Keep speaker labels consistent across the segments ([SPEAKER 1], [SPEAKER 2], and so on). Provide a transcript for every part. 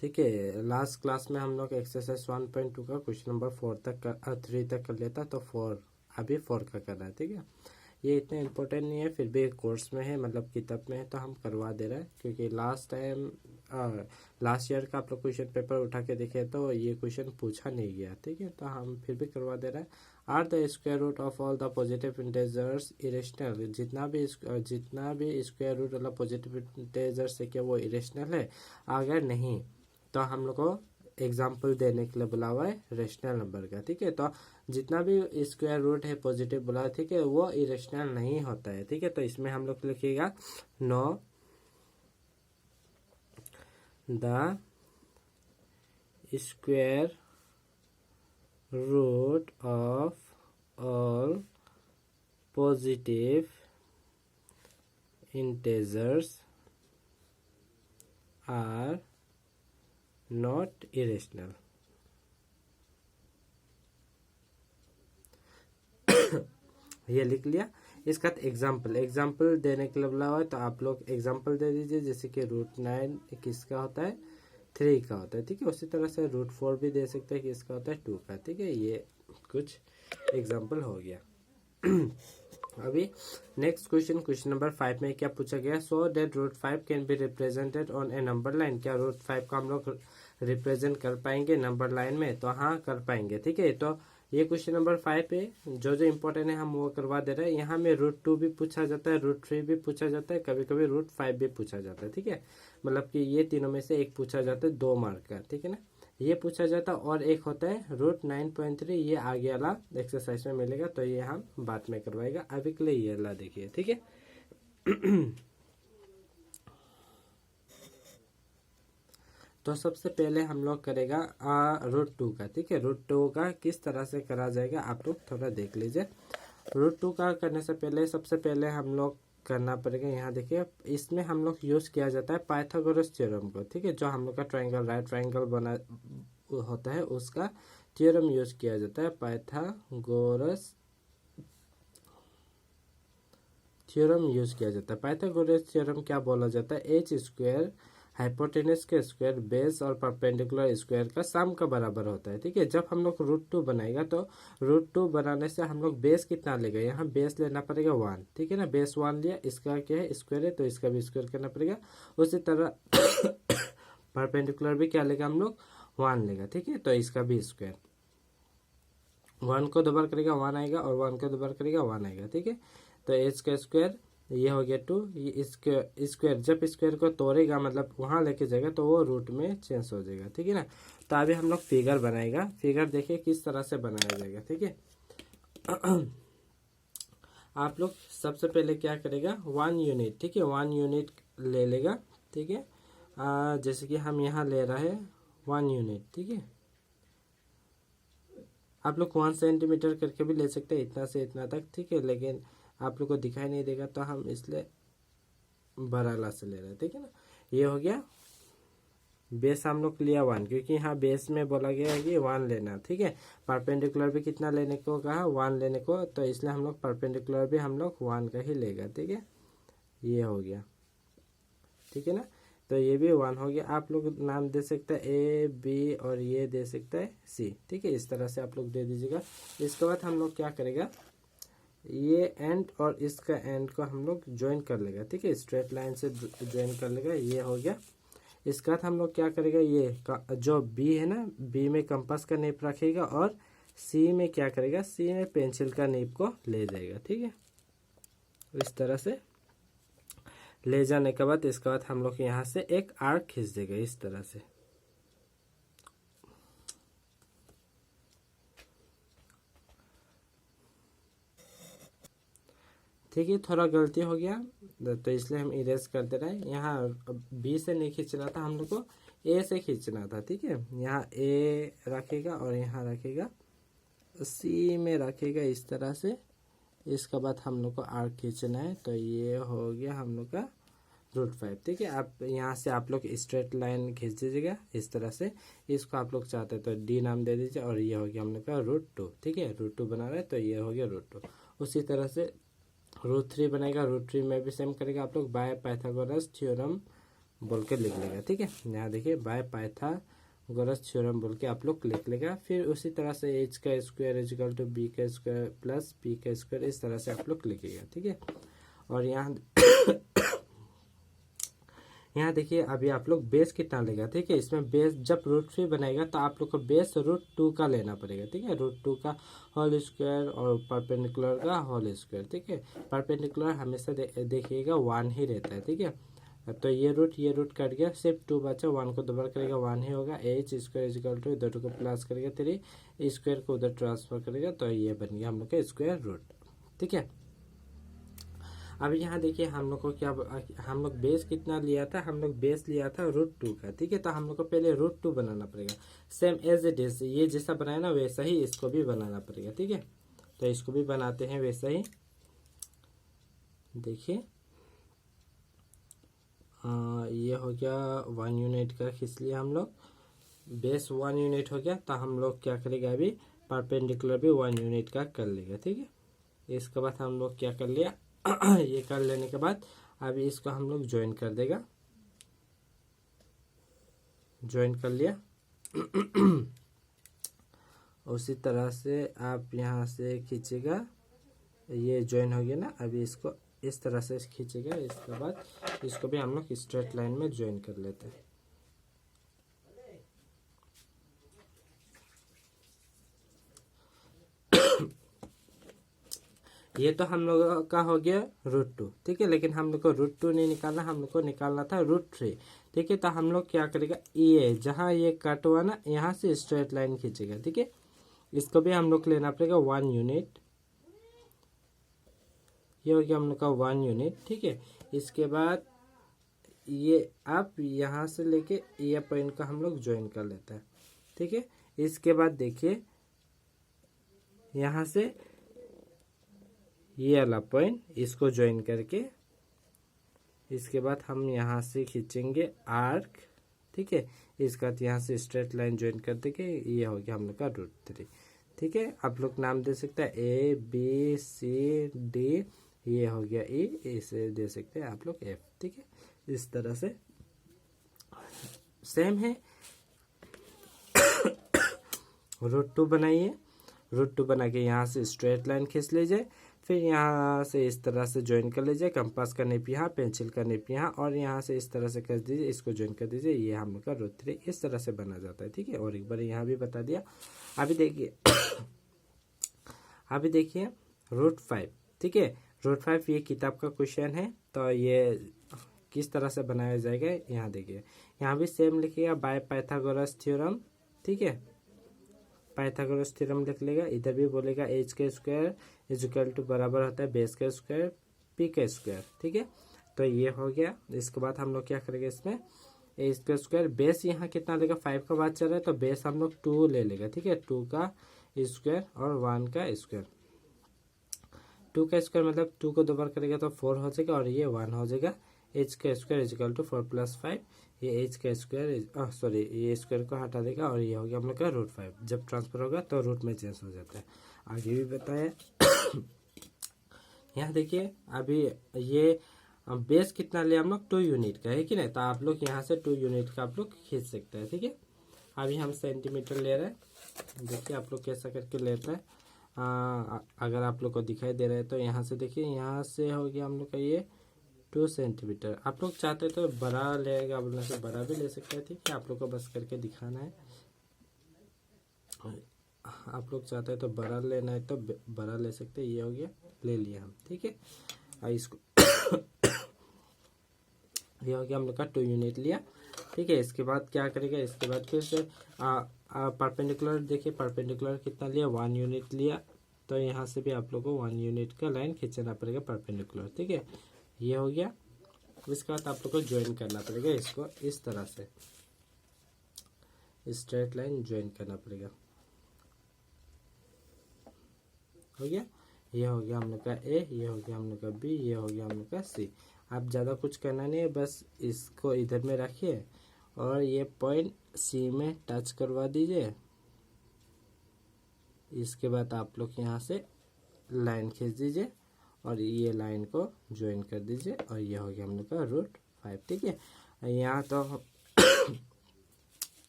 [SPEAKER 1] ठीक है। Last class में हम लोग एक्सरसाइज 1.2 का क्वेश्चन नंबर 3 तक कर लेता, तो 4 अभी 4 का करना है। ठीक है, ये इतना इम्पोर्टेंट नहीं है, फिर भी कोर्स में है, मतलब किताब में है, तो हम करवा दे रहे हैं, क्योंकि लास्ट ईयर का आप लोग क्वेश्चन पेपर उठा के देखे तो ये क्वेश्चन पूछा नहीं गया। ठीक है, तो हम फिर भी करवा दे रहे हैं। Are the square root of all the positive integers irrational, जितना भी स्क्वायर रूट वाला पॉजिटिव इंटेजर्स है क्या वो इरेशनल है? अगर नहीं तो हम लोग को एग्जाम्पल देने के लिए बुला हुआ है रेशनल नंबर का। ठीक है, तो जितना भी स्क्वायर रूट है पॉजिटिव बोला, ठीक है, वो इरेशनल नहीं होता है। ठीक है, तो इसमें हम लोग लिखिएगा no the square root of all positive integers are not irrational. ये लिख लिया। इसका एग्जाम्पल देने के लिए बोला हुआ है, तो आप लोग एग्जाम्पल दे दीजिए। जैसे कि √9 किसका होता है? 3 का होता है। ठीक है, उसी तरह से √4 भी दे सकते हैं, किसका होता है? 2 का। ठीक है, ये कुछ एग्जाम्पल हो गया। अभी नेक्स्ट क्वेश्चन नंबर 5 में क्या पूछा गया? So that √5 can be represented on A number line. क्या √5 का हम लोग रिप्रेजेंट कर पाएंगे नंबर लाइन में? तो हाँ, कर पाएंगे। ठीक है, तो ये क्वेश्चन नंबर 5 पे जो इम्पोर्टेंट है हम वो करवा दे रहे हैं। यहाँ में √2 भी पूछा जाता है, √3 भी पूछा जाता है, कभी कभी √5 भी पूछा जाता है। ठीक है, मतलब कि ये तीनों में से एक पूछा जाता है 2 मार्क का। ठीक है ना, ये पूछा जाता है। और एक होता है √9.3, ये आगे वाला एक्सरसाइज में मिलेगा, तो ये हम बाद में करवाएगा। अभी के लिए ये वाला देखिए। ठीक है, तो सबसे पहले हम लोग करेगा √2 का। ठीक है, √2 का किस तरह से करा जाएगा आप लोग थोड़ा देख लीजिए। √2 का करने से पहले सबसे पहले हम लोग करना पड़ेगा, यहाँ देखिए, इसमें हम लोग यूज किया जाता है पाइथागोरस थ्योरम को। ठीक है, जो हम लोग का ट्रायंगल राइट ट्रायंगल बना होता है उसका थ्योरम यूज किया जाता है। पाइथागोरस थ्योरम यूज किया जाता है। पाइथागोरस थ्योरम क्या बोला जाता है? एच स्क्वायर हाइपोटेनस के स्क्वायर बेस और परपेंडिकुलर स्क्वायर का सम का बराबर होता है। ठीक है, जब हम लोग √2 बनाएगा तो √2 बनाने से हम लोग बेस कितना लेगा? यहाँ बेस लेना पड़ेगा 1। ठीक है ना, बेस 1 लिया, इसका क्या है? स्क्वायर है, तो इसका भी स्क्वायर करना पड़ेगा। उसी तरह परपेंडिकुलर भी क्या लेगा हम लोग? 1 लेगा। ठीक है, तो इसका भी स्क्वायर, 1 को 2 बार करेगा 1 आएगा, और 1 को 2 बार करेगा 1 आएगा। ठीक है, तो एच का स्क्वायर ये हो गया 2। ये स्क्वायर जब स्क्वायर को तोड़ेगा, मतलब वहां लेके जाएगा, तो वो रूट में चेंज हो जाएगा। ठीक है ना, तो अभी हम लोग फिगर बनाएगा। फिगर देखिए किस तरह से बनाया जाएगा। ठीक है, आप लोग सबसे पहले क्या करेगा? 1 यूनिट। ठीक है, 1 यूनिट ले लेगा। ठीक है, जैसे कि हम यहाँ ले रहे हैं 1 यूनिट। ठीक है, आप लोग 1 सेंटीमीटर करके भी ले सकते हैं, इतना से इतना तक। ठीक है, लेकिन आप लोग को दिखाई नहीं देगा, तो हम इसलिए बराला से ले रहे हैं। ठीक है ना, ये हो गया। बेस हम लोग लिया 1, क्योंकि यहाँ बेस में बोला गया है कि 1 लेना। ठीक है, परपेंडिकुलर भी कितना लेने को कहा? 1 लेने को, तो इसलिए हम लोग परपेंडिकुलर भी हम लोग 1 का ही लेगा। ठीक है, ये हो गया। ठीक है ना, तो ये भी 1 हो गया। आप लोग नाम दे सकते हैं A, B, और ये दे सकता है C। ठीक है, इस तरह से आप लोग दे दीजिएगा। इसके बाद हम लोग क्या करेगा? ये एंड और इसका एंड को हम लोग ज्वाइन कर लेगा। ठीक है, स्ट्रेट लाइन से ज्वाइन कर लेगा। ये हो गया। इसके बाद हम लोग क्या करेगा? ये जो बी है ना, बी में कंपास का नेप रखेगा, और सी में क्या करेगा? सी में पेंसिल का नेप को ले जाएगा। ठीक है, इस तरह से ले जाने के बाद इसके बाद हम लोग यहाँ से एक आर्क खींच देगा इस तरह से। ठीक है, थोड़ा गलती हो गया, तो इसलिए हम इरेज कर दे रहे हैं। यहाँ बी से नहीं खींचना था हम लोग को, ए से खींचना था। ठीक है, यहाँ ए रखेगा और यहाँ रखेगा, सी में रखेगा इस तरह से। इसके बाद हम लोग को आर्क खींचना है, तो ये हो गया हम लोग का √5। ठीक है, आप यहाँ से आप लोग स्ट्रेट लाइन खींच दीजिएगा इस तरह से। इसको आप लोग चाहते हैं तो डी नाम दे दीजिए, और ये हो गया हम लोग का √2। ठीक है, √2 बना रहे हैं, तो ये हो गया √2। उसी तरह से √3 बनेगा। √3 में भी सेम करेगा आप लोग, बाय पाइथागोरस थ्योरम बोल के लिख लेगा। ठीक है, यहाँ देखिए बाय पाइथागोरस थ्योरम बोल के आप लोग लिख लेगा। फिर उसी तरह से एच का स्क्वायर इजिकल टू बी का स्क्वायर प्लस पी का स्क्वायर, इस तरह से आप लोग लिखिएगा। ठीक है, और यहाँ यहाँ देखिए अभी आप लोग बेस कितना लेगा। ठीक है, इसमें बेस जब √3 बनाएगा तो आप लोग को बेस √2 का लेना पड़ेगा। ठीक है, √2 का होल स्क्वायर और परपेंडिकुलर का होल स्क्वायर। ठीक है, परपेंडिकुलर हमेशा देखिएगा 1 ही रहता है। ठीक है, तो ये रूट कट गया, सिर्फ 2 बचा, 1 को दोबारा करेगा 1 ही होगा। एच स्क्वायर इजिकल टू इधर को प्लस करेगा 3, स्क्वायर को उधर ट्रांसफर करेगा तो ये बन गया हम लोग का स्क्वायर रूट। ठीक है, अब यहाँ देखिए हम लोग को क्या, हम लोग बेस कितना लिया था, हम लोग बेस लिया था √2 का। ठीक है, तो हम लोग को पहले √2 बनाना पड़ेगा, सेम एज इट इज, ये जैसा बनाया ना वैसा ही इसको भी बनाना पड़ेगा। ठीक है, तो इसको भी बनाते हैं वैसा ही। देखिए ये हो गया 1 यूनिट का खींच लिया हम लोग, बेस 1 यूनिट हो गया। तो हम लोग क्या करेगा, अभी परपेंडिकुलर भी 1 यूनिट का कर लेगा। ठीक है, इसके बाद हम लोग क्या कर लिया ये कर लेने के बाद अभी इसको हम लोग ज्वाइन कर देगा, ज्वाइन कर लिया। उसी तरह से आप यहाँ से खींचेगा, ये ज्वाइन हो गया ना, अभी इसको इस तरह से खींचेगा। इसके बाद इसको भी हम लोग स्ट्रेट लाइन में ज्वाइन कर लेते हैं। ये तो हम लोग का हो गया √2। ठीक है, लेकिन हम लोग को √2 नहीं निकालना, हम लोग को निकालना था √3। ठीक है, तो हम लोग क्या करेगा, ये जहाँ ये कट हुआ ना यहाँ से स्ट्रेट लाइन खींचेगा। ठीक है, इसको भी हम लोग लेना पड़ेगा 1 यूनिट, ये हो गया हम लोग का 1 यूनिट। ठीक है, इसके बाद ये आप यहाँ से लेके ये पॉइंट का हम लोग ज्वाइन कर लेते हैं। ठीक है, इसके बाद देखिए यहाँ से ये वाला पॉइंट इसको ज्वाइन करके, इसके बाद हम यहाँ से खींचेंगे आर्क। ठीक है, इसके बाद यहाँ से स्ट्रेट लाइन ज्वाइन कर देंगे, ये हो गया हम लोग का √3। ठीक है, आप लोग नाम दे सकते हैं ABCD, ये हो गया E, इसे दे सकते हैं आप लोग F। ठीक है, इस तरह से सेम है। √2 बनाइए, √2 बना के यहाँ से स्ट्रेट लाइन खींच लीजिए, फिर यहाँ से इस तरह से ज्वाइन कर लीजिए, कंपास का नेप यहाँ, पेंसिल का नेप यहाँ, और यहाँ से इस तरह से कर दीजिए, इसको ज्वाइन कर दीजिए, ये हम लोग का √3 इस तरह से बना जाता है। ठीक है, और एक बार यहाँ भी बता दिया। अभी देखिए अभी देखिए √5। ठीक है, √5 ये किताब का क्वेश्चन है, तो ये किस तरह से बनाया जाएगा यहाँ देखिए, यहाँ भी सेम लिखिएगा बाय पाइथागोरस थ्योरम। ठीक है, पाइथागोरस थ्योरम लिख लेगा, इधर भी बोलेगा एच का स्क्वायर इजिकल टू बराबर होता है बेस का स्क्वायर पी का स्क्वायर। ठीक है, तो ये हो गया। इसके बाद हम लोग क्या करेंगे, इसमें एच का स्क्वायर, बेस यहाँ कितना लेगा, 5 का बात चल रहा है तो बेस हम लोग 2 ले लेगा। ठीक है, 2 का स्क्वायर और 1 का स्क्वायर, 2 का स्क्वायर मतलब 2 को 2 बार करेगा तो 4 हो जाएगा, और ये 1 हो जाएगा। एच का स्क्वायर इजिकल टू 4 + 5, ये एच का स्क्वायर सॉरी ये स्क्वायर को हटा देगा, और ये हो गया हम लोग का √5। जब ट्रांसफर होगा तो रूट में चेंज हो जाता है। आगे भी बताया यहाँ देखिए अभी ये बेस कितना लिया हम लोग, 2 यूनिट का है कि नहीं, तो आप लोग यहाँ से 2 यूनिट का आप लोग खींच सकते हैं। ठीक है, अभी हम सेंटीमीटर ले रहे हैं, देखिए आप लोग कैसा करके लेता है। अगर आप लोग को दिखाई दे रहा है तो यहाँ से देखिए, यहाँ से हो गया हम लोग का ये 2 सेंटीमीटर। आप लोग चाहते तो बड़ा लेगा, बोलने से बड़ा भी ले सकते हैं। ठीक है, आप लोग को बस करके दिखाना है, आप लोग चाहते हैं तो बड़ा लेना है तो बड़ा ले सकते हैं। ये हो गया, ले लिया हम। ठीक है, और इसको ये हो गया हम लोग का 2 यूनिट लिया। ठीक है, इसके बाद क्या करेगा, इसके बाद फिर से परपेंडिकुलर देखिए, परपेंडिकुलर कितना लिया, 1 यूनिट लिया, तो यहाँ से भी आप लोग को 1 यूनिट का लाइन खींचना पड़ेगा परपेंडिकुलर। ठीक है, ये हो गया। इसके बाद आप लोग को ज्वाइन करना पड़ेगा इसको इस तरह से, स्ट्रेट लाइन ज्वाइन करना पड़ेगा। हो गया, ये हो गया हम लोग का ए, ये हो गया हम लोग का बी, ये हो गया हम लोग का सी। आप ज़्यादा कुछ करना नहीं है, बस इसको इधर में रखिए और ये पॉइंट सी में टच करवा दीजिए। इसके बाद आप लोग यहाँ से लाइन खींच दीजिए और ये लाइन को ज्वाइन कर दीजिए, और ये हो गया हम लोग का √5। ठीक है, यहाँ तो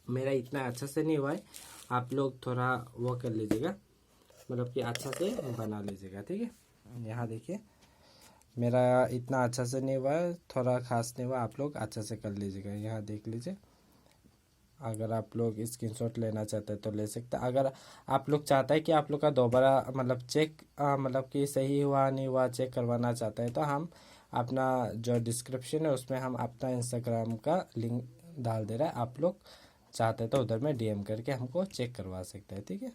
[SPEAKER 1] मेरा इतना अच्छा से नहीं हुआ है, आप लोग थोड़ा वो कर लीजिएगा, मतलब कि अच्छा से बना लीजिएगा, ठीक है। यहाँ देखिए मेरा इतना अच्छा से नहीं हुआ है, थोड़ा खास नहीं हुआ, आप लोग अच्छा से कर लीजिएगा। यहाँ देख लीजिए, अगर आप लोग स्क्रीनशॉट लेना चाहते हैं तो ले सकते हैं। अगर आप लोग चाहते हैं कि आप लोग का दोबारा मतलब चेक मतलब कि सही हुआ नहीं हुआ चेक करवाना चाहते हैं, तो हम अपना जो डिस्क्रिप्शन है उसमें हम अपना इंस्टाग्राम का लिंक डाल दे रहा है, आप लोग चाहते हैं तो उधर में DM करके हमको चेक करवा सकते हैं, ठीक है।